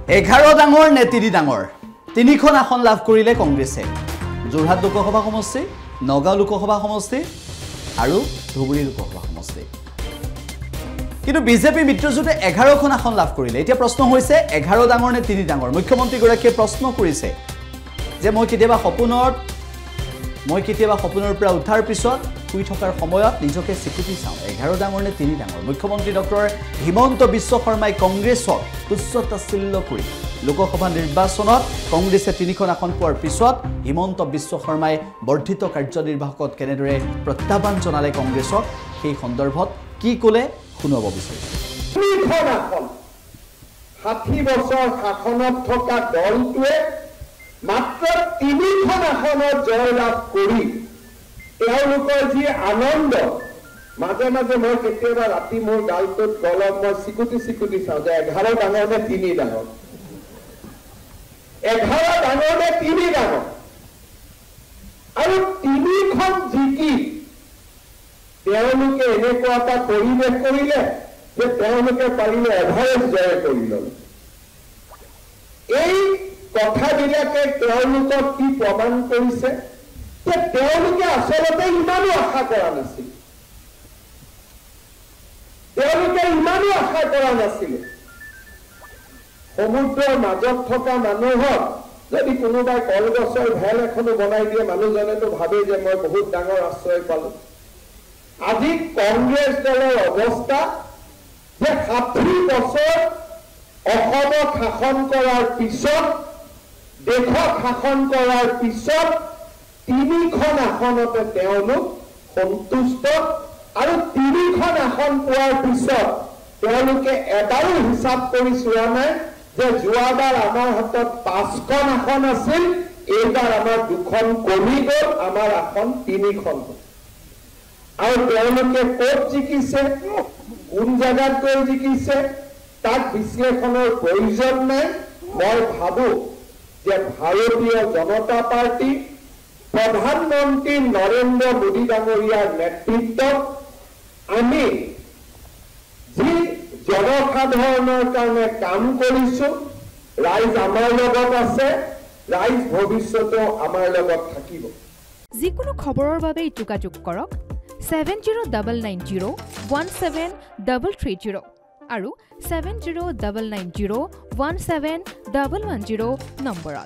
11 ডাঙৰ নে 3 ডাঙৰ তিনিখন আসন লাভ কৰিলে কংগ্ৰেছে যোৰহাট লোকসভা সমষ্টি নগাঁও লোকসভা সমষ্টি আৰু ধুবুৰী লোকসভা সমষ্টি কিন্তু বিজেপি মিত্ৰজোঁটে 11খন আসন লাভ কৰিলে এতিয়া প্ৰশ্ন হৈছে 11 ডাঙৰ নে 3 ডাঙৰ মুখ্যমন্ত্ৰী গৰাকীয়ে প্ৰশ্ন কৰিছে যে মই কেতিয়াবা সপোনৰ পৰা উঠাৰ পিছত শুই থকাৰ সময়ত নিজকে চিকুটি চাওঁ 11 ডাঙৰ নে 3 ডাঙৰ মুখ্যমন্ত্ৰী ডক্টৰ হিমন্ত বিশ্ব শৰ্মাই কংগ্ৰেছক তুচ্ছতাচ্ছিল্য কৰি লোকসভা নিৰ্বাচনত কংগ্ৰেছে 3খন আসন পোৱাৰ পিছত হিমন্ত বিশ্ব শৰ্মাই বৰ্ধিত কাৰ্যনিৰ্বাহকত কেনেদৰে প্ৰত্যাহ্বান জনালে কংগ্ৰেছক সেই সন্দৰ্ভত কি ক'লে শুনাব বিচাৰিছো 3খন আসন 60 বছৰ শাসনত থকা দলটোৱে মাত্ৰ 3খন আসনত জয়লাভ কৰি তেওঁলোকৰ যি আনন্দ মাজে মাজে মই কেতিয়াবা ৰাতি মোৰ গালটোত গলত মই চিকুটি চাওঁ যে 11 ডাঙৰ নে 3 ডাঙৰ 11 ডাঙৰ নে 3 ডাঙৰ আৰু 3খন জিকি তেওঁলোকে এনেকুৱা এটা পৰিৱেশ কৰিলে যে তেওঁলোকে পাৰিলে এভাৰেজ জয় কৰি ল'লে এই কথাবিলাকে তেওঁলোকক কি প্ৰমাণ কৰিছে যে তেওঁলোকে আচলতে ইমানো আশা কৰা নাছিল সমুদ্ৰৰ মাজত থকা মানুহক যদি কোনোবাই কলগছৰ ভেল এখনো বনাই দিয়ে মানুহজনেতো ভাবে যে মই বহুত ডাঙৰ আশ্ৰয় পালো আজি কংগ্ৰেছ দলৰ অৱস্থা যে 60 বছৰ অসমক শাসন কৰাৰ পিছত দেশক শাসন কৰাৰ পিছত 3খন আসনতে তেওঁলোক সন্তুষ্ট আৰু 3খন আসন পোৱাৰ পিছত তেওঁলোকে এবাৰো হিচাপ কৰি চোৱা নাই যে যোৱাবাৰ আমাৰ হাতত 5খন আসন আছিল এইবাৰ আমাৰ 2খন কমি গ'ল আমাৰ আসন 3খন আৰু তেওঁলোকে ক'ত জিকিছে কোন জাগাত গৈ জিকিছে তাক বিশ্লেষণৰ প্ৰয়োজন নাই মই ভাবো যে ভাৰতীয় জনতা পাৰ্টি প্ৰধানমন্ত্ৰী নৰেন্দ্ৰ মোদী ডাঙৰীয়াৰ নেতৃত্বত আমি যি জনসাধাৰণৰ কাৰণে কাম কৰিছো ৰাইজ আমাৰ লগত আছে ৰাইজ ভৱিষ্যতেও আমাৰ লগত থাকিব যিকোনো খবৰৰ বাবে যোগাযোগ কৰক 7099017330 আৰু 7099017110 নম্বৰত